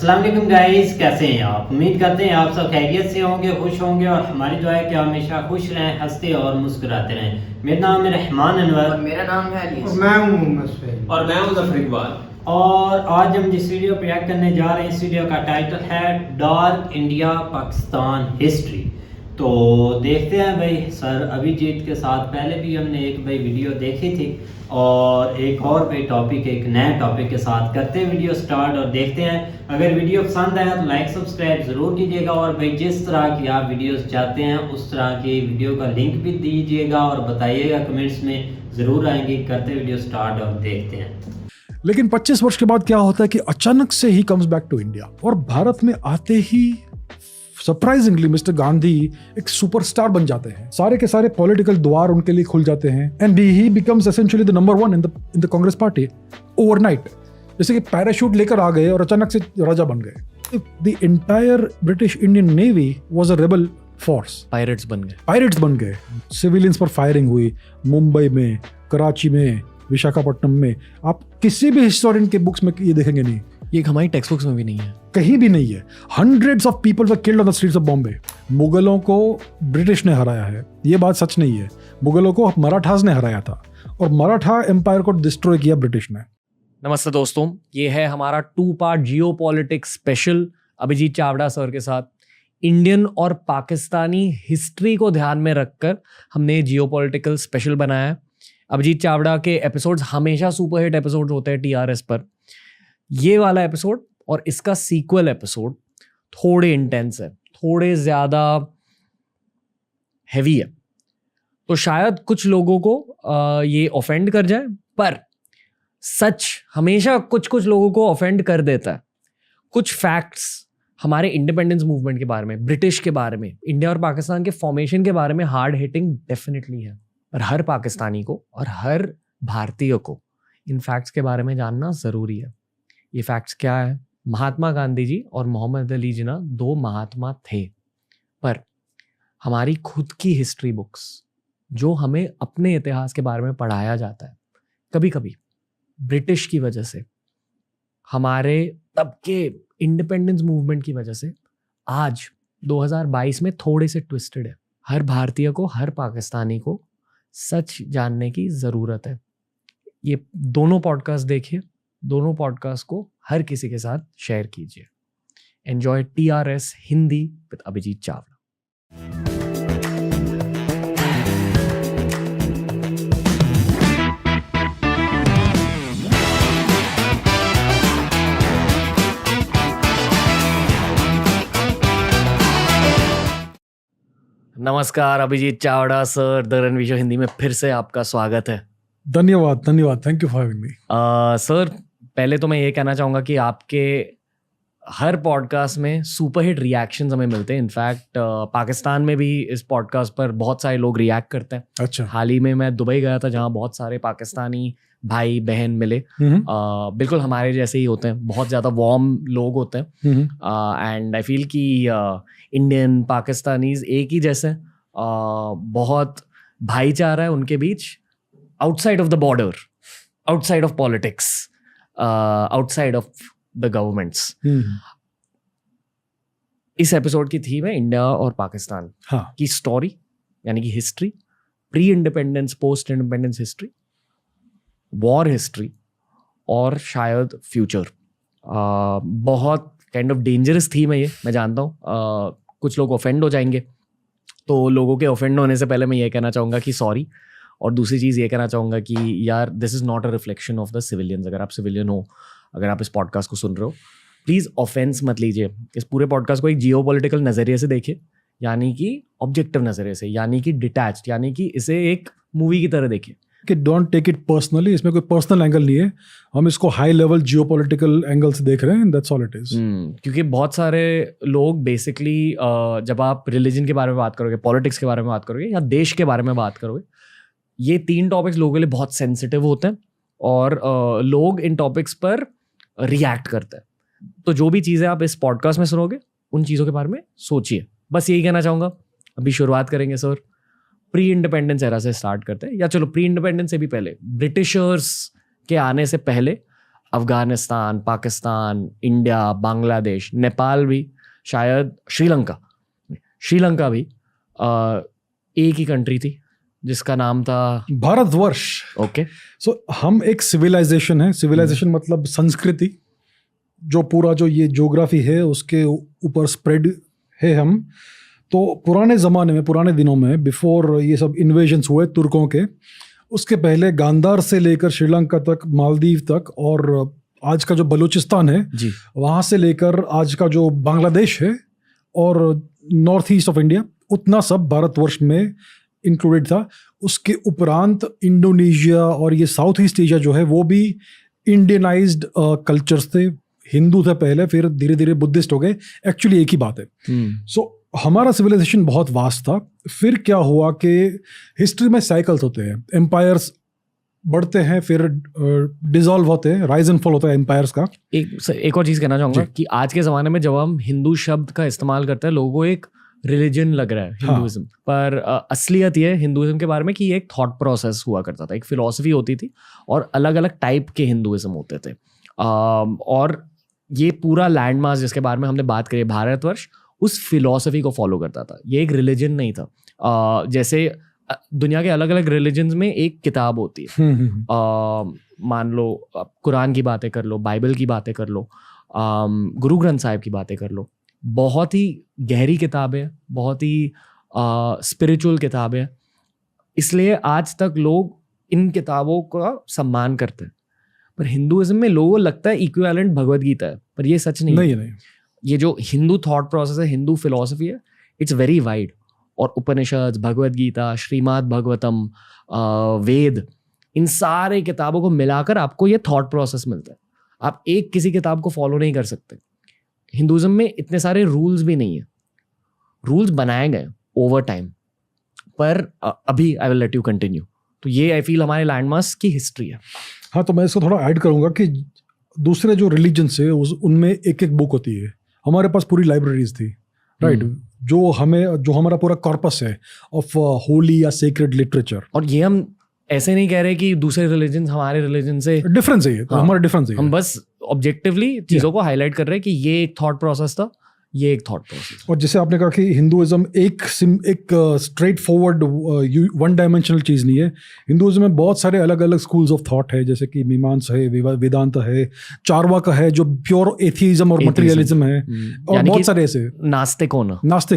अस्सलाम वालेकुम गाइस, कैसे हैं आप? उम्मीद करते हैं आप सब खैरियत से होंगे, खुश होंगे और हमारी दुआ है कि आप हमेशा खुश रहें, हंसते और मुस्कुराते रहें। मेरा नाम है रहमान अनवर और मेरा नाम है अली और मैं हूं मोहम्मद सैयद और मैं हूं ज़फर इकबाल। और आज हम जिस वीडियो पे रिएक्ट करने जा रहे हैं, इस वीडियो का टाइटल है डार्क इंडिया पाकिस्तान हिस्ट्री। तो देखते हैं भाई, सर अभिजीत के साथ पहले भी हमने एक भाई वीडियो देखी थी और एक और भाई टॉपिक, एक नए टॉपिक के साथ करते हैं वीडियो स्टार्ट और देखते हैं। अगर वीडियो पसंद आया तो लाइक सब्सक्राइब ज़रूर कीजिएगा और भाई जिस तरह की आप वीडियोस चाहते हैं उस तरह की वीडियो का लिंक भी दीजिएगा और बताइएगा कमेंट्स में, ज़रूर आएंगे। करते वीडियो स्टार्ट और देखते हैं। लेकिन 25 वर्ष के बाद क्या होता है कि अचानक से ही कम्स बैक टू इंडिया और भारत में आते ही सरप्राइजिंगली मिस्टर गांधी एक सुपरस्टार बन जाते हैं। सारे के सारे पॉलिटिकल द्वार उनके लिए खुल जाते हैं and he becomes essentially the number 1 in the Congress party overnight. जैसे कि पैराशूट लेकर आ गए और अचानक से राजा बन गए। The entire British Indian navy was a rebel force. Pirates बन गए। सिविलियंस पर फायरिंग हुई मुंबई में, कराची में, विशाखापट्टनम में। आप किसी भी हिस्टोरियन के बुक्स में ये देखेंगे नहीं, ये हमारी टेक्स्ट बुक्स में भी नहीं है, कहीं भी नहीं है। Hundreds of people were killed on the streets of Bombay. मुगलों को ब्रिटिश ने हराया है, ये बात सच नहीं है। मुगलों को मराठास ने हराया था और मराठा एम्पायर को डिस्ट्रॉय किया ब्रिटिश ने। नमस्ते दोस्तों, ये है हमारा 2 part geopolitics special Abhijit Chavda sir के साथ। इंडियन और पाकिस्तानी हिस्ट्री को ध्यान में रखकर हमने जियो पॉलिटिकल स्पेशल बनाया है। अभिजीत चावड़ा के एपिसोड्स हमेशा सुपरहिट एपिसोड्स होते हैं TRS पर। ये वाला एपिसोड और इसका सीक्वल एपिसोड थोड़े इंटेंस है, थोड़े ज़्यादा हैवी है, तो शायद कुछ लोगों को ये ऑफेंड कर जाए, पर सच हमेशा कुछ कुछ लोगों को ऑफेंड कर देता है। कुछ फैक्ट्स हमारे इंडिपेंडेंस मूवमेंट के बारे में, ब्रिटिश के बारे में, इंडिया और पाकिस्तान के फॉर्मेशन के बारे में हार्ड हिटिंग डेफिनेटली है, पर हर पाकिस्तानी को और हर भारतीय को इन फैक्ट्स के बारे में जानना ज़रूरी है। ये फैक्ट्स क्या है? महात्मा गांधी जी और मोहम्मद अली जिन्ना 2 महात्मा थे, पर हमारी खुद की हिस्ट्री बुक्स जो हमें अपने इतिहास के बारे में पढ़ाया जाता है, कभी कभी ब्रिटिश की वजह से, हमारे तब के इंडिपेंडेंस मूवमेंट की वजह से आज 2022 में थोड़े से ट्विस्टेड है। हर भारतीय को, हर पाकिस्तानी को सच जानने की ज़रूरत है। ये दोनों पॉडकास्ट देखिए, दोनों पॉडकास्ट को हर किसी के साथ शेयर कीजिए। Enjoy TRS Hindi with Abhijit Chawda. नमस्कार Abhijit Chavda sir, the Ranveer show Hindi में फिर से आपका स्वागत है। धन्यवाद, thank you for having me. Sir, पहले तो मैं ये कहना चाहूँगा कि आपके हर पॉडकास्ट में सुपरहिट रिएक्शंस हमें मिलते हैं। इनफैक्ट पाकिस्तान में भी इस पॉडकास्ट पर बहुत सारे लोग रिएक्ट करते हैं। अच्छा। हाल ही में मैं दुबई गया था, जहाँ बहुत सारे पाकिस्तानी भाई बहन मिले। बिल्कुल हमारे जैसे ही होते हैं, बहुत ज़्यादा वार्म लोग होते हैं। एंड आई फील कि इंडियन पाकिस्तानीज एक ही जैसे हैं। बहुत भाईचारा है उनके बीच, outside of the border, outside of politics, outside of the governments. इस एपिसोड की थीम है इंडिया और पाकिस्तान की स्टोरी, यानी कि history, pre independence, post independence history, war history और शायद फ्यूचर। बहुत काइंड ऑफ डेंजरस थीम है ये, मैं जानता हूँ। कुछ लोग ऑफेंड हो जाएंगे, तो लोगों के ऑफेंड होने से पहले मैं ये कहना चाहूँगा कि सॉरी। और दूसरी चीज़ ये कहना चाहूँगा कि यार, this is not a reflection of the civilians. अगर आप सिविलियन हो, अगर आप इस पॉडकास्ट को सुन रहे हो, प्लीज़ ऑफेंस मत लीजिए। इस पूरे पॉडकास्ट को एक जियो पॉलिटिकल नज़रिए से देखिए, यानी कि ऑब्जेक्टिव नज़रिए से, यानी कि डिटैच्ड, यानी कि इसे एक मूवी की तरह देखिए। कि डोंट टेक इट पर्सनली, इसमें कोई पर्सनल एंगल नहीं है, हम इसको हाई लेवल जियोपॉलिटिकल एंगल से देख रहे हैं, दैट्स ऑल इट इज। क्योंकि बहुत सारे लोग बेसिकली जब आप रिलीजन के बारे में बात करोगे, पॉलिटिक्स के बारे में बात करोगे या देश के बारे में बात करोगे, ये 3 टॉपिक्स लोगों के लिए बहुत सेंसिटिव होते हैं और लोग इन टॉपिक्स पर रिएक्ट करते हैं। तो जो भी चीज़ें आप इस पॉडकास्ट में सुनोगे, उन चीज़ों के बारे में सोचिए। बस यही कहना चाहूँगा। अभी शुरुआत करेंगे सर, प्री इंडिपेंडेंस एरा से स्टार्ट करते हैं, या चलो प्री इंडिपेंडेंस से भी पहले, ब्रिटिशर्स के आने से पहले अफगानिस्तान, पाकिस्तान, इंडिया, बांग्लादेश, नेपाल भी, शायद श्रीलंका भी एक ही कंट्री थी जिसका नाम था भारतवर्ष। ओके। सो हम एक सिविलाइजेशन है, सिविलाइजेशन मतलब संस्कृति, जो पूरा जो ये ज्योग्राफी है उसके ऊपर स्प्रेड है हम। तो पुराने ज़माने में, पुराने दिनों में, बिफोर ये सब इन्वेजन्स हुए तुर्कों के, उसके पहले गांधार से लेकर श्रीलंका तक, मालदीव तक, और आज का जो बलूचिस्तान है जी, वहाँ से लेकर आज का जो बांग्लादेश है और नॉर्थ ईस्ट ऑफ इंडिया, उतना सब भारतवर्ष में इंक्लूडेड था। उसके उपरांत इंडोनेशिया और ये साउथ ईस्ट एशिया जो है वो भी इंडियनाइज्ड कल्चर्स थे। हिंदू थे पहले, फिर धीरे धीरे बुद्धिस्ट हो गए। एक्चुअली एक ही बात है। सो हमारा सिविलाइजेशन बहुत वास्ट था। फिर क्या हुआ कि हिस्ट्री में साइकिल्स होते हैं, एम्पायर्स बढ़ते हैं, फिर डिसॉल्व होते हैं, राइज एंड फॉल होता है एम्पायर्स का। एक और चीज़ कहना चाहूँगा कि आज के ज़माने में जब हम हिंदू शब्द का इस्तेमाल करते हैं, लोगों को एक रिलीजन लग रहा है हिंदुइज्म। पर असलियत ये है हिंदुइज्म के बारे में कि ये एक थॉट प्रोसेस हुआ करता था, एक फिलॉसफी होती थी, और अलग अलग टाइप के हिंदुइज्म होते थे। और ये पूरा लैंड मास जिसके बारे में हमने बात करी, भारतवर्ष, उस फिलॉसफी को फॉलो करता था। ये एक रिलीजन नहीं था। जैसे दुनिया के अलग अलग रिलीजन्स में एक किताब होती है। मान लो कुरान की बातें कर लो, बाइबल की बातें कर लो, गुरु ग्रंथ साहिब की बातें कर लो। बहुत ही गहरी किताब है, बहुत ही स्पिरिचुअल किताब है। इसलिए आज तक लोग इन किताबों का सम्मान करते हैं। पर हिंदुइज्म में लोगों को लगता है इक्विवेलेंट भगवद गीता है, पर ये सच नहीं है। ये जो हिंदू थॉट प्रोसेस है, हिंदू फिलॉसफी है, इट्स वेरी वाइड। और उपनिषद, भगवद गीता, श्रीमद् भागवतम, वेद, इन सारे किताबों को मिलाकर आपको ये थॉट प्रोसेस मिलता है। आप एक किसी किताब को फॉलो नहीं कर सकते। हिंदुइज्म में इतने सारे रूल्स भी नहीं है। रूल्स बनाए गए ओवर टाइम, पर अभी I will let you continue. तो ये आई फील हमारे लैंडमार्क्स की हिस्ट्री है। हाँ, तो मैं इसको थोड़ा ऐड करूंगा कि दूसरे जो रिलीजन है उनमें एक एक बुक होती है। हमारे पास पूरी लाइब्रेरीज थी, राइट, जो हमारा पूरा कॉर्पस है ऑफ होली या सेक्रेड लिटरेचर। और ये हम ऐसे नहीं कह रहे कि दूसरे रिलीजन हमारे रिलीजन से डिफरेंस है, हाँ, हमारा डिफरेंस है। हम बस ऑब्जेक्टिवली चीजों को हाईलाइट कर रहे हैं कि ये एक थॉट प्रोसेस था, ये एक थॉट प्रोसेस। और जैसे आपने कहा कि हिंदुइज्म एक स्ट्रेट फॉरवर्ड वन डायमेंशनल चीज़ नहीं है। हिंदुइज्म में बहुत सारे अलग अलग स्कूल्स ऑफ थॉट है, जैसे कि मीमांसा है, वेदांत है, चार्वाका है जो प्योर एथिज्म और मटेरियलिज्म है, और बहुत सारे ऐसे नास्तिक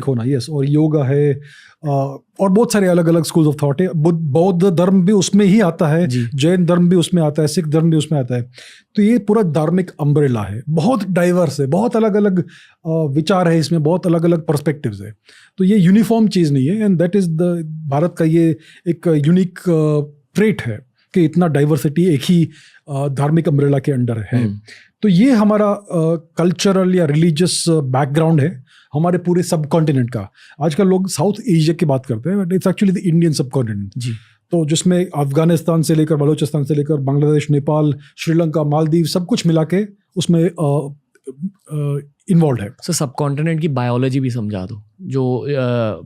होना यस, और योगा है, और बहुत सारे अलग अलग स्कूल्स ऑफ थॉट है। बौद्ध धर्म भी उसमें ही आता है, जैन धर्म भी उसमें आता है, सिख धर्म भी उसमें आता है। तो ये पूरा धार्मिक अम्ब्रेला है, बहुत डाइवर्स है, बहुत अलग अलग विचार है इसमें, बहुत अलग अलग पर्सपेक्टिव्स है। तो ये यूनिफॉर्म चीज़ नहीं है, and that is the Bharat का ये एक यूनिक ट्रेट है कि इतना डाइवर्सिटी एक ही धार्मिक अम्ब्रेला के अंडर है। तो ये हमारा कल्चरल या रिलीजियस बैकग्राउंड है हमारे पूरे सब कॉन्टिनेंट का। आजकल लोग साउथ एशिया की बात करते हैं, but it's actually the Indian सब कॉन्टिनेंट जी। तो जिसमें अफगानिस्तान से लेकर बलूचिस्तान से लेकर बांग्लादेश, नेपाल, श्रीलंका, मालदीव, सब कुछ मिला के उसमें इन्वॉल्व है। सो सब कॉन्टिनेंट की बायोलॉजी भी समझा दो, जो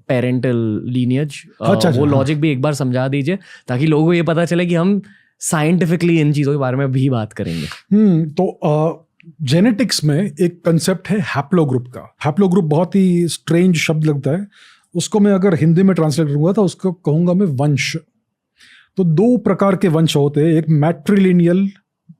पेरेंटल लीनियज, वो लॉजिक भी एक बार समझा दीजिए, ताकि लोगों को ये पता चले कि हम साइंटिफिकली इन चीज़ों के बारे में भी बात करेंगे। तो जेनेटिक्स में एक कंसेप्ट है हैप्लोग्रुप का। हैप्लोग्रुप बहुत ही स्ट्रेंज शब्द लगता है, उसको मैं अगर हिंदी में ट्रांसलेट करूंगा तो उसको कहूंगा मैं वंश। तो दो प्रकार के वंश होते हैं, एक मैट्रिलिनियल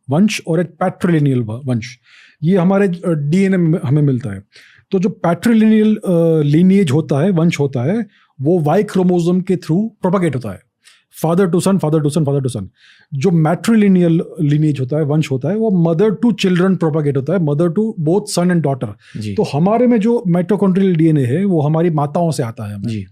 वंश और एक पैट्रिलिनियल वंश। ये हमारे डीएनए में हमें मिलता है। तो जो पैट्रिलिनियल लीनिएज होता है, वंश होता है, वो वाई क्रोमोसोम के थ्रू प्रोपागेट होता है, father to son, father to son, father to son. जो मैट्रिलिनियल लीनिएज होता है, वंश होता है, वो मदर टू चिल्ड्रन प्रोपागेट होता है, mother to both son and daughter. तो हमारे में जो माइटोकॉन्ड्रियल डीएनए है वो हमारी माताओं से आता है हमें।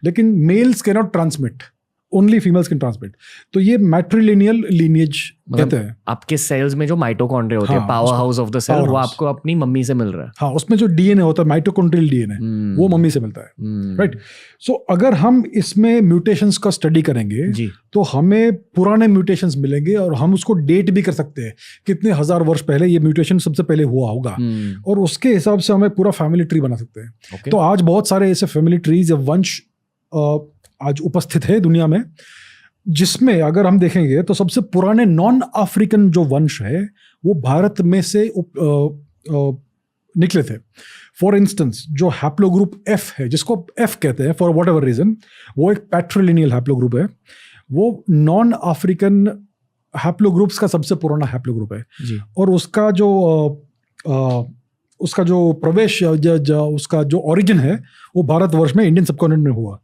लेकिन mails can not transmit, only females can transmit. तो ये मैट्रिलिनियल लीनिएज कहते हैं। आपके सेल्स में जो माइटोकॉन्ड्रिया होते हैं, powerhouse of the cell, वो आपको अपनी मम्मी से मिल रहा है। हाँ, उसमें जो डीएनए होता है, माइटोकॉन्ड्रियल डीएनए, वो मम्मी से मिलता है, राइट। सो अगर हम इसमें म्यूटेशंस का स्टडी करेंगे तो हमें पुराने म्यूटेशंस मिलेंगे, और हम उसको डेट भी कर सकते हैं कितने हजार वर्ष पहले ये म्यूटेशन सबसे पहले हुआ होगा, और उसके हिसाब से हमें पूरा फैमिली ट्री बना सकते हैं। तो आज बहुत सारे ऐसे फैमिली ट्रीज या वंश आज उपस्थित है दुनिया में। जिसमें अगर हम देखेंगे तो सबसे पुराने नॉन अफ्रीकन जो वंश है वो भारत में से निकले थे। फॉर इंस्टेंस जो हैप्लो ग्रुप एफ है, जिसको एफ कहते हैं फॉर वॉट एवर रीजन, वो एक पैट्रिलिनियल हैप्लो ग्रुप है। वो नॉन अफ्रीकन हैप्लो ग्रुप्स का सबसे पुराना हैप्लो ग्रुप है जी। और उसका जो प्रवेश उसका जो ओरिजिन है वो भारतवर्ष में, इंडियन सबकॉन्टिनेंट में हुआ।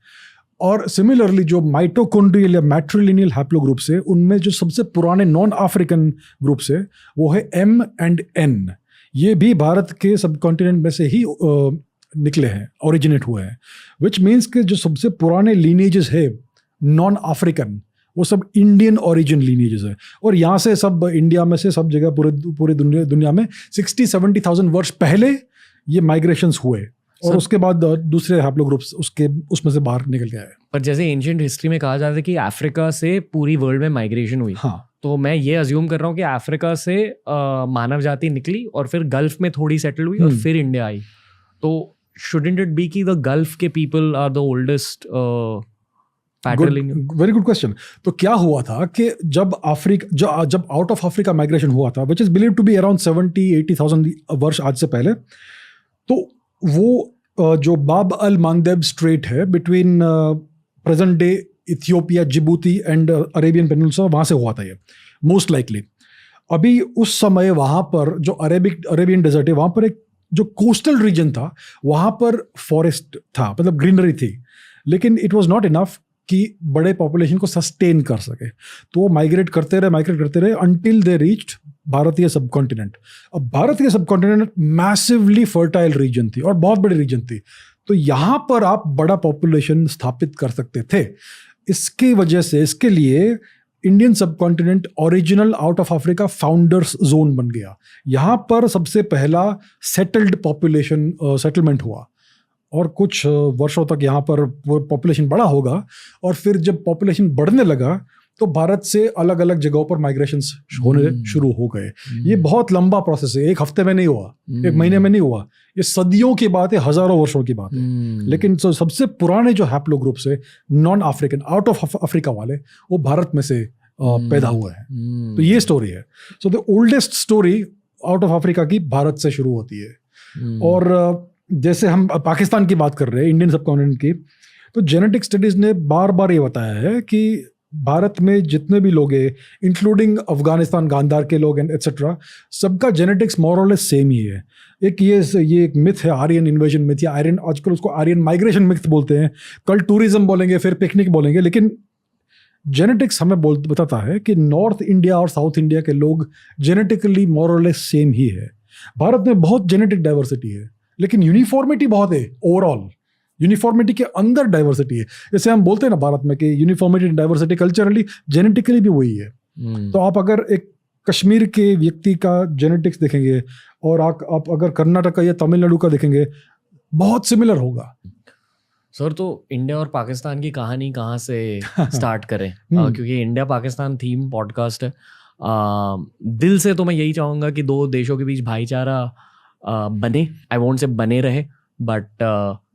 और सिमिलरली जो माइटोकॉन्ड्रियल या मैट्रिलिनियल हैप्लो ग्रुप्स है, उनमें जो सबसे पुराने नॉन अफ्रीकन ग्रुप्स है वो है M and N। ये भी भारत के सबकॉन्टिनेंट में से ही निकले हैं, ओरिजिनेट हुए हैं। विच मीन्स कि जो सबसे पुराने लीनेजेस है नॉन अफ्रीकन, वो सब इंडियन ओरिजिन लीनेजेस है। और यहाँ से सब इंडिया में से सब जगह पूरे दुनिया में 60-70,000 वर्ष पहले ये माइग्रेशंस हुए और उसके बाद दूसरे हैप्लो ग्रुप्स उसमें से बाहर निकल गए। पर जैसे एंशिएंट हिस्ट्री में कहा जाता है कि अफ्रीका से पूरी वर्ल्ड में माइग्रेशन हुई। हाँ, तो मैं ये अज्यूम कर रहा हूँ कि अफ्रीका से मानव जाति निकली और फिर गल्फ में थोड़ी सेटल हुई और फिर इंडिया आई। तो shouldn't it be कि the गल्फ के people are the oldest very good question. तो क्या हुआ था कि जब आउट ऑफ अफ्रीका माइग्रेशन हुआ था, which is believe to be around 70-80,000 वर्ष आज से पहले, तो वो जो बाब अल मांगदेब स्ट्रेट है between present day Ethiopia, Djibouti and Arabian peninsula, वहाँ से हुआ था ये मोस्ट लाइकली। अभी उस समय वहाँ पर जो अरेबियन डेजर्ट है, वहाँ पर एक जो कोस्टल रीजन था, वहाँ पर फॉरेस्ट था, मतलब ग्रीनरी थी, लेकिन इट वाज नॉट इनफ कि बड़े पॉपुलेशन को सस्टेन कर सके। तो वो माइग्रेट करते रहे अंटिल दे रीच्ड भारतीय सबकॉन्टिनेंट। अब भारतीय सबकॉन्टिनेंट मैसिवली फर्टाइल रीजन थी और बहुत बड़ी रीजन थी, तो यहाँ पर आप बड़ा पॉपुलेशन स्थापित कर सकते थे। इसकी वजह से, इसके लिए Indian subcontinent original out of Africa founders zone बन गया। यहाँ पर सबसे पहला सेटल्ड पॉपुलेशन सेटलमेंट हुआ और कुछ वर्षों तक यहाँ पर पॉपुलेशन बड़ा होगा। और फिर जब पॉपुलेशन बढ़ने लगा तो भारत से अलग अलग जगहों पर माइग्रेशंस होने शुरू हो गए। ये बहुत लंबा प्रोसेस है, एक हफ्ते में नहीं हुआ, एक महीने में नहीं हुआ, ये सदियों की बात है, हजारों वर्षों की बात है। लेकिन सबसे पुराने जो हैप्लो ग्रुप्स है non African, out of Africa वाले, वो भारत में से पैदा हुए हैं। तो ये स्टोरी है। So the oldest story out of Africa की भारत से शुरू होती है। और जैसे हम पाकिस्तान की बात कर रहे हैं, इंडियन सबकॉन्टिनेंट की, तो जेनेटिक स्टडीज ने बार बार ये बताया है कि भारत में जितने भी लोग हैं, इंक्लूडिंग अफगानिस्तान, गांधार के लोग एंड एटसेट्रा, सबका जेनेटिक्स मोर और लेस सेम ही है। एक ये एक मिथ है, आर्यन इन्वेजन मिथ या आर्यन, आजकल उसको आर्यन माइग्रेशन मिथ बोलते हैं, कल टूरिज्म बोलेंगे, फिर पिकनिक बोलेंगे, लेकिन जेनेटिक्स हमें बताता है कि नॉर्थ इंडिया और साउथ इंडिया के लोग जेनेटिकली मोर और लेस सेम ही है। भारत में बहुत जेनेटिक डाइवर्सिटी है, लेकिन यूनिफॉर्मिटी बहुत है। ओवरऑल यूनिफॉर्मिटी के अंदर डाइवर्सिटी है। जैसे हम बोलते हैं ना भारत में कि यूनिफॉर्मिटी डाइवर्सिटी, कल्चरली जेनेटिकली भी वही है। तो आप अगर एक कश्मीर के व्यक्ति का जेनेटिक्स देखेंगे और आप अगर कर्नाटक या तमिलनाडु का देखेंगे, बहुत सिमिलर होगा। सर, तो इंडिया और पाकिस्तान की कहानी कहाँ से स्टार्ट करें? क्योंकि इंडिया पाकिस्तान थीम पॉडकास्ट है। दिल से तो मैं यही चाहूँगा कि दो देशों के बीच भाईचारा बने, आई वोंट से बने रहे, बट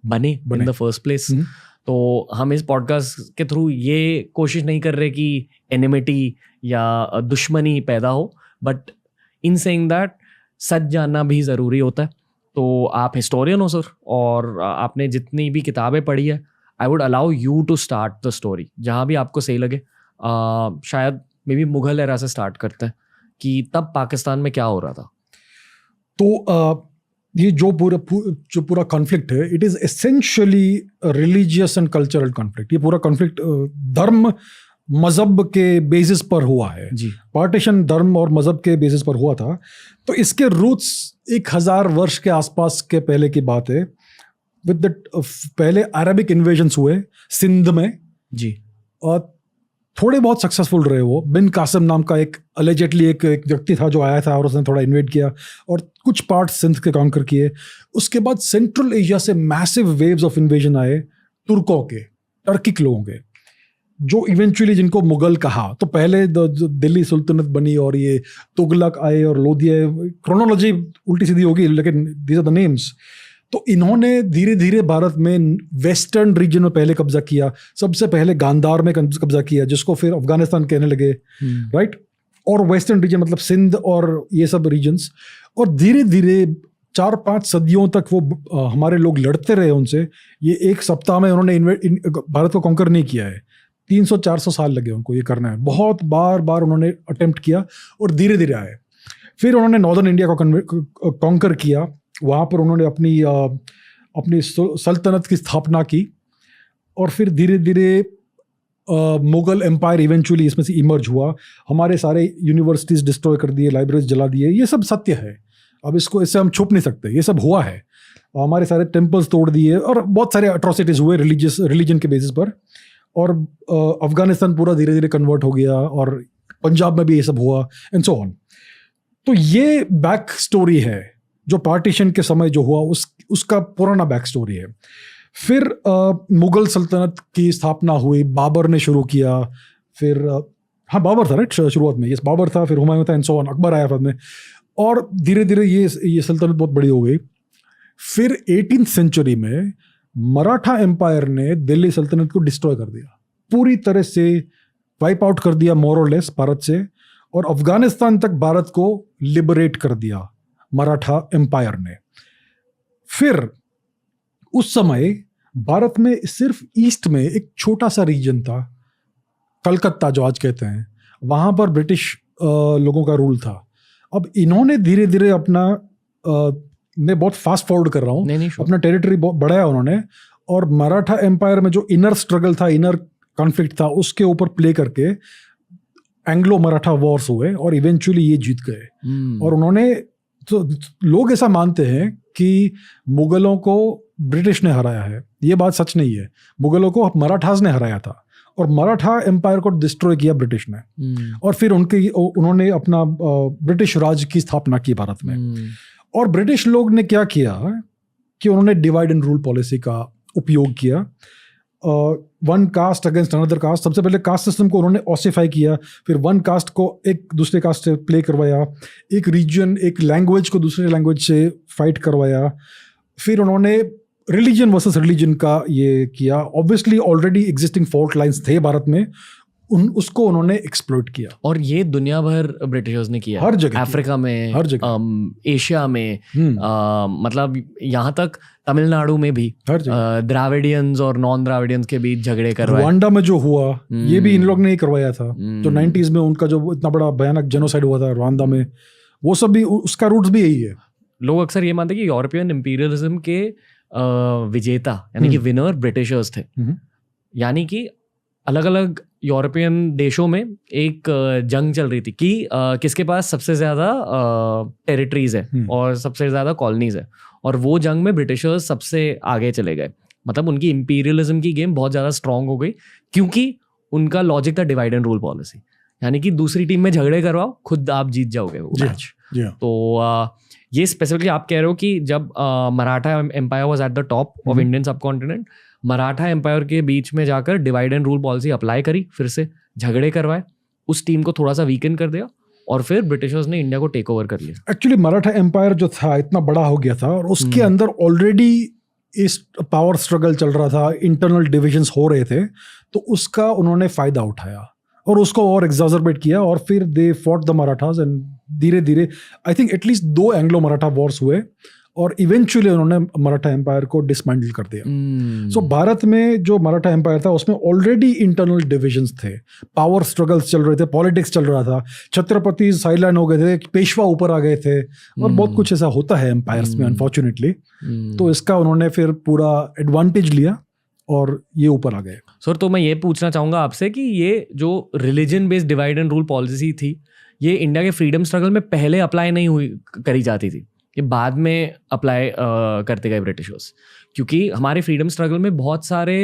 बने इन द फर्स्ट प्लेस। तो हम इस पॉडकास्ट के थ्रू ये कोशिश नहीं कर रहे कि एनिमिटी या दुश्मनी पैदा हो, but in saying that such जानना भी ज़रूरी होता है। तो आप हिस्टोरियन हो सर, और आपने जितनी भी किताबें पढ़ी है, I would allow you to start the story जहाँ भी आपको सही लगे। शायद मे बी मुगल एरा से स्टार्ट करते हैं कि तब पाकिस्तान में क्या हो रहा था। तो ये जो पूरा कॉन्फ्लिक्ट है, it is essentially religious and cultural conflict. ये पूरा कॉन्फ्लिक्ट धर्म मजहब के बेसिस पर हुआ है जी। पार्टीशन धर्म और मजहब के बेसिस पर हुआ था। तो इसके रूट्स 1000 वर्ष के आसपास के पहले की बात है। विद द पहले अरबिक इन्वेजन्स हुए सिंध में जी, और थोड़े बहुत सक्सेसफुल रहे। वो बिन कासिम नाम का एक अलेजेडली एक व्यक्ति था जो आया था और उसने थोड़ा इन्वेड किया और कुछ पार्ट सिंध के कॉन्कर किए। उसके बाद सेंट्रल एशिया से मैसिव वेव्स ऑफ इन्वेजन आए तुर्कों के, टर्किक लोगों के, जो इवेंचुअली जिनको मुगल कहा। तो पहले दिल्ली सुल्तनत बनी और ये तुगलक आए और लोधी आए। क्रोनोलॉजी उल्टी सीधी होगी, लेकिन दीज आर द नेम्स। तो इन्होंने धीरे धीरे भारत में वेस्टर्न रीजन में पहले कब्जा किया, सबसे पहले गांधार में कब्जा किया, जिसको फिर अफगानिस्तान कहने लगे, राइट। और वेस्टर्न रीजन मतलब सिंध और ये सब रीजन्स, और धीरे धीरे 4-5 सदियों तक वो हमारे लोग लड़ते रहे उनसे। ये एक सप्ताह में उन्होंने भारत को कॉन्कर नहीं किया है, 300-400 साल लगे उनको ये करना है। बहुत बार बार उन्होंने अटेम्प्ट किया और धीरे धीरे आए। फिर उन्होंने नॉर्दर्न इंडिया को कॉन्कर किया, वहाँ पर उन्होंने अपनी सल्तनत की स्थापना की, और फिर धीरे धीरे मुगल एम्पायर इवेंचुअली इसमें से इमर्ज हुआ। हमारे सारे यूनिवर्सिटीज़ डिस्ट्रॉय कर दिए, लाइब्रेरीज जला दिए, ये सब सत्य है। अब इससे हम छुप नहीं सकते, ये सब हुआ है। हमारे सारे टेम्पल्स तोड़ दिए और बहुत सारे अट्रॉसिटीज़ हुए रिलीजन के बेसिस पर। और अफगानिस्तान पूरा धीरे धीरे कन्वर्ट हो गया, और पंजाब में भी ये सब हुआ, एंड सो ऑन। तो ये बैक स्टोरी है जो पार्टीशन के समय जो हुआ, उसका पुराना बैक स्टोरी है। फिर मुगल सल्तनत की स्थापना हुई, बाबर ने शुरू किया। फिर हाँ, बाबर था राइट शुरुआत में, यस बाबर था, फिर हुमायूं था, एंड सो ऑन, अकबर आया बाद में, और धीरे धीरे ये सल्तनत बहुत बड़ी हो गई। फिर 18th सेंचुरी में मराठा एम्पायर ने दिल्ली सल्तनत को डिस्ट्रॉय कर दिया, पूरी तरह से वाइप आउट कर दिया मोर और लेस भारत से, और अफगानिस्तान तक भारत को लिबरेट कर दिया मराठा एम्पायर ने। फिर उस समय भारत में सिर्फ ईस्ट में एक छोटा सा रीजन था, कलकत्ता जो आज कहते हैं, वहाँ पर ब्रिटिश लोगों का रूल था। अब इन्होंने धीरे धीरे अपना मैं बहुत फास्ट फॉरवर्ड कर रहा हूँ, अपना टेरिटरी बढ़ाया उन्होंने, और मराठा एम्पायर में जो इनर स्ट्रगल था, इनर कॉन्फ्लिक्ट था, उसके ऊपर प्ले करके एंग्लो मराठा वॉर्स हुए, और इवेंचुअली ये जीत गए। और उन्होंने, तो लोग ऐसा मानते हैं कि मुगलों को ब्रिटिश ने हराया है, ये बात सच नहीं है। मुगलों को मराठास ने हराया था, और मराठा एम्पायर को डिस्ट्रॉय किया ब्रिटिश ने, और फिर उन्होंने अपना ब्रिटिश राज की स्थापना की भारत में। और ब्रिटिश लोग ने क्या किया कि उन्होंने डिवाइड एंड रूल पॉलिसी का उपयोग किया, one caste against another caste. सबसे पहले कास्ट सिस्टम को उन्होंने ऑसिफाई किया, फिर वन कास्ट को एक दूसरे कास्ट से प्ले करवाया, एक रीजन, एक लैंग्वेज को दूसरे लैंग्वेज से फाइट करवाया। फिर उन्होंने रिलीजन वर्सेस रिलीजन का ये किया। Obviously already existing fault lines थे भारत में, उसको उन्होंने एक्सप्लॉइट किया। और ये दुनिया भर ब्रिटिशर्स ने किया, हर जगह, अफ्रीका में, हर जगह, एशिया में, मतलब यहाँ तक तमिलनाडु में भी द्राविडियंस और नॉन द्राविडियंस के बीच झगड़े करवाए। रवांडा में जो हुआ ये भी इन लोग ने ही करवाया था, जो 90s में उनका जो इतना बड़ा भयानक जेनोसाइड हुआ था रवांडा में, वो सब भी उसका रूट्स भी यही है। लोग अक्सर ये मानते हैं कि यूरोपियन इंपीरियलिज्म के विजेता यानी कि विनर ब्रिटिशर्स थे। यानी कि अलग अलग यूरोपियन देशों में एक जंग चल रही थी कि किसके पास सबसे ज़्यादा टेरिटरीज है और सबसे ज़्यादा कॉलोनीज है, और वो जंग में ब्रिटिशर्स सबसे आगे चले गए। मतलब उनकी इंपीरियलिज्म की गेम बहुत ज़्यादा स्ट्रांग हो गई, क्योंकि उनका लॉजिक था डिवाइड एंड रूल पॉलिसी, यानी कि दूसरी टीम में झगड़े करवाओ, खुद आप जीत जाओगे वो मैच। तो ये स्पेसिफिकली आप कह रहे हो कि जब Maratha empire was at the top of Indian subcontinent, Maratha empire के बीच में जाकर divide and rule policy apply करी, फिर से झगड़े करवाए, उस टीम को थोड़ा सा वीकन कर दिया, और फिर ब्रिटिशर्स ने इंडिया को टेक ओवर कर लिया। एक्चुअली मराठा एम्पायर जो था इतना बड़ा हो गया था, और उसके अंदर ऑलरेडी इस पावर स्ट्रगल चल रहा था, इंटरनल डिविजन्स हो रहे थे, तो उसका उन्होंने फायदा उठाया और उसको और एग्जॉजरबेट किया, और फिर they fought the Marathas, and धीरे धीरे I think at least 2 Anglo Maratha Wars हुए, और इवेंचुअली उन्होंने मराठा एम्पायर को डिसमेंटल कर दिया। सो भारत में जो मराठा एम्पायर था उसमें ऑलरेडी इंटरनल डिविजन्स थे, पावर स्ट्रगल्स चल रहे थे, पॉलिटिक्स चल रहा था, छत्रपति साइडलाइन हो गए थे, पेशवा ऊपर आ गए थे, और बहुत कुछ ऐसा होता है एम्पायर्स में अनफॉर्चुनेटली। तो इसका उन्होंने फिर पूरा एडवांटेज लिया और ये ऊपर आ गए। सर, तो मैं ये पूछना चाहूँगा आपसे कि ये जो religion based divide and rule policy थी, ये इंडिया के फ्रीडम स्ट्रगल में पहले अप्लाई नहीं करी जाती थी, ये बाद में अप्लाई करते गए ब्रिटिशर्स, क्योंकि हमारे फ्रीडम स्ट्रगल में बहुत सारे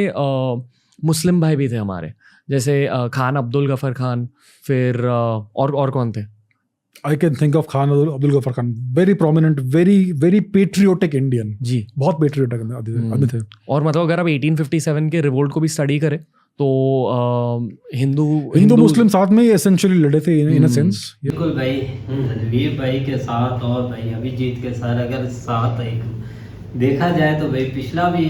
मुस्लिम भाई भी थे हमारे, जैसे खान अब्दुल गफर खान, फिर और कौन थे? I can think of Khan Abdul Ghaffar Khan, very prominent, very patriotic Indian, जी बहुत patriotic आदमी थे। और मतलब अगर आप 1857 के रिवोल्ट को भी स्टडी करें तो हिंदू मुस्लिम साथ में एसेंशियली लड़े थे इन अ सेंस। बिल्कुल भाई, रणवीर भाई के साथ और भाई अभिजीत के साथ अगर साथ एक देखा जाए तो भाई पिछला भी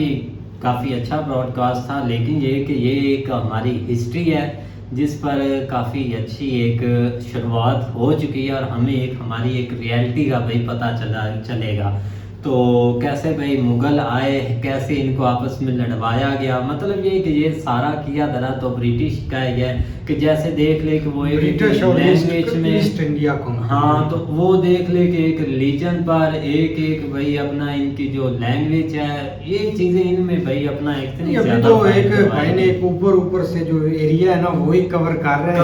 काफ़ी अच्छा ब्रॉडकास्ट था, लेकिन ये कि ये एक हमारी हिस्ट्री है जिस पर काफ़ी अच्छी एक शुरुआत हो चुकी है और हमें एक हमारी एक रियलिटी का भाई पता चलेगा। तो कैसे भाई मुग़ल आए, कैसे इनको आपस में लड़वाया गया, मतलब ये कि ये सारा किया धरा तो ब्रिटिश का ही है कि जैसे देख ले कि वो एक ब्रिटिश और लैंग्वेज में ईस्ट इंडिया कंपनी। हाँ, तो वो देख ले कि एक रिलीजन पर एक भाई अपना इनकी जो लैंग्वेज है, ये चीज़ें इनमें भाई अपना इतनी अभी ज़्यादा तो एक फायदा भाई ने एक ऊपर से जो एरिया है ना वही कवर कर रहे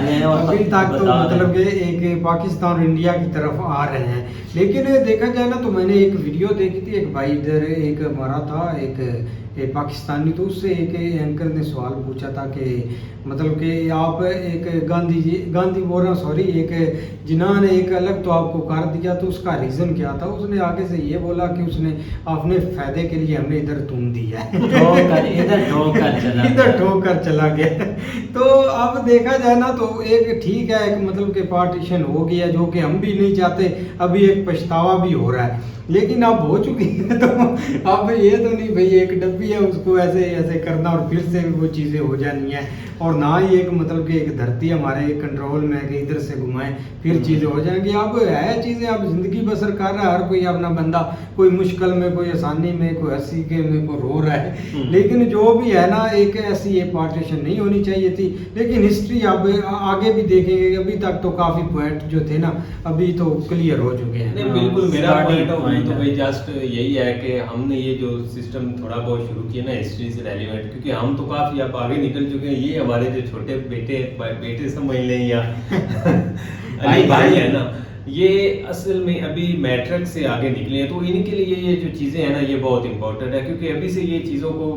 हैं और अभी तक तो बता रहे मतलब कि एक पाकिस्तान और इंडिया की तरफ आ रहे हैं। लेकिन देखा जाए ना तो मैंने एक वीडियो देखी थी, एक भाई इधर एक हमारा था एक पाकिस्तानी, तो उससे एक एंकर ने सवाल पूछा था कि मतलब कि आप एक गांधी बोल रहा हूँ सॉरी, एक जिन्ना ने एक अलग तो आपको कर दिया, तो उसका रीज़न क्या था? उसने आगे से ये बोला कि उसने अपने फ़ायदे के लिए हमने इधर तुम दिया है, इधर ठोक कर चला गया। तो अब देखा जाए ना तो एक ठीक है, एक मतलब कि पार्टीशन हो गया जो कि हम भी नहीं चाहते, अभी एक पछतावा भी हो रहा है, लेकिन अब हो चुकी है तो अब ये तो नहीं भाई एक डब्बी है उसको ऐसे ऐसे करना और फिर से वो चीज़ें हो जानी है, और ना ही एक मतलब कि एक धरती हमारे कंट्रोल में है कि इधर से घुमाएं फिर चीज़ें हो जाएंगी। अब है चीज़ें, अब ज़िंदगी बसर कर रहा है हर कोई अपना बंदा, कोई मुश्किल में, कोई आसानी में, कोई हंसी के में, कोई रो रहा है। लेकिन जो भी है ना, एक ऐसी ये पार्टीशन नहीं होनी चाहिए थी। लेकिन हिस्ट्री अब आगे भी देखेंगे, अभी तक तो काफ़ी पॉइंट जो थे ना अभी तो क्लियर हो चुके हैं। नहीं बिल्कुल, मेरा पॉइंट ऑफ व्यू तो भाई जस्ट यही है कि हमने ये जो सिस्टम थोड़ा बहुत शुरू किया ना हिस्ट्री से रेलिवेंट, क्योंकि हम तो काफ़ी अब आगे निकल चुके हैं, ये हमारे जो छोटे बेटे समझ लें या अली भाई है ना, ये असल में अभी मैट्रिक से आगे निकले हैं, तो इनके लिए ये जो चीज़ें हैं ना ये बहुत इंपॉर्टेंट है, क्योंकि अभी से ये चीज़ों को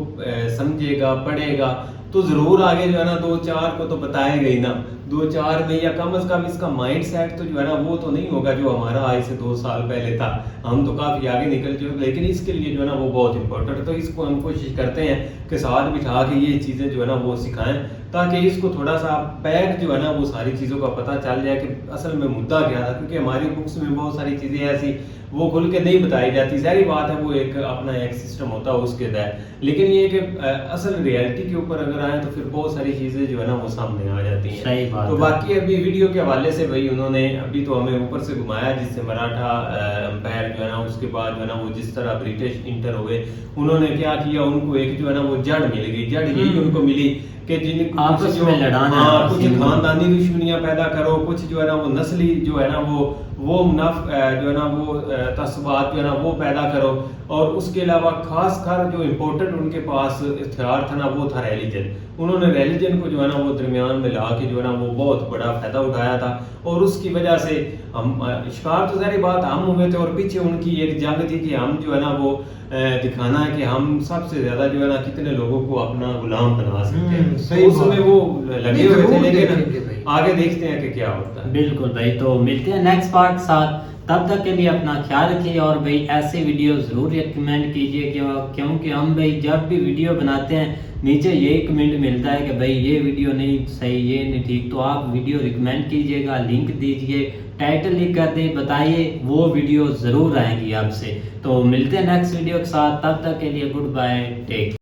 समझेगा, पढ़ेगा तो ज़रूर आगे जो है ना 2-4 को तो बताएगा ही ना, 2-4 में या कम से कम इसका माइंड सेट तो जो है ना वो तो नहीं होगा जो हमारा आज से 2 साल पहले था। हम तो काफ़ी आगे निकल चुके, लेकिन इसके लिए जो है ना वो बहुत इंपॉर्टेंट है। तो इसको हम कोशिश करते हैं कि साथ बिठा के ये चीज़ें जो है ना वो सिखाएं, ताकि इसको थोड़ा सा बैक जो है ना वो सारी चीज़ों का पता चल जाए कि असल में मुद्दा क्या था, क्योंकि हमारी बुक्स में बहुत सारी चीज़ें ऐसी वो खुल के नहीं बताई जाती। सारी बात है वो एक अपना एक सिस्टम होता है उसके तहत, लेकिन ये कि असल रियलिटी के ऊपर अगर आए तो फिर बहुत सारी चीज़ें जो है ना वो सामने आ जाती हैं। सही बात तो है। बाकी अभी वीडियो के हवाले से भाई उन्होंने अभी तो हमें ऊपर से घुमाया जिससे मराठा एम्पायर जो है ना, उसके बाद जो है ना वो जिस तरह ब्रिटिश इंटर हुए, उन्होंने क्या किया, उनको एक जो है ना वो जड़ मिल गई। जड़ यही उनको मिली कि जिन आपस में लड़ाना, कुछ खानदानी दुश्मनियां पैदा करो, कुछ जो है ना वो नस्ली जो है ना वो जो है ना वो तस्बात जो है ना वो पैदा करो, और उसके अलावा खास कर जो इम्पोर्टेंट उनके पास हथियार था ना वो था रिलीजन। उन्होंने रिलीजन को जो है ना वो दरमियान में ला के जो है ना वो बहुत बड़ा फायदा उठाया था, और उसकी वजह से हम शिकार तो सारी बात हम हुए थे, और पीछे उनकी एक जंग थी कि हम जो है ना वो दिखाना है कि हम सबसे ज्यादा जो है ना कितने लोगों को अपना गुलाम बना सकते हैं। सही तो उसमें वो लगे हुए थे, लेकिन लेकिन आगे देखते हैं कि क्या होता है। बिल्कुल भाई, तो मिलते हैं नेक्स्ट पार्ट के साथ, तब तक के लिए अपना ख्याल रखिए, और भाई ऐसे वीडियो ज़रूर रिकमेंड कीजिए क्योंकि हम भाई जब भी वीडियो बनाते हैं नीचे यही कमेंट मिलता है कि भाई ये वीडियो नहीं सही, ये नहीं ठीक, तो आप वीडियो रिकमेंड कीजिएगा, लिंक दीजिए, टाइटल लिख कर दें, बताइए, वो वीडियो ज़रूर आएंगी आपसे। तो मिलते हैं नेक्स्ट वीडियो के साथ, तब तक के लिए गुड बाय, टेक।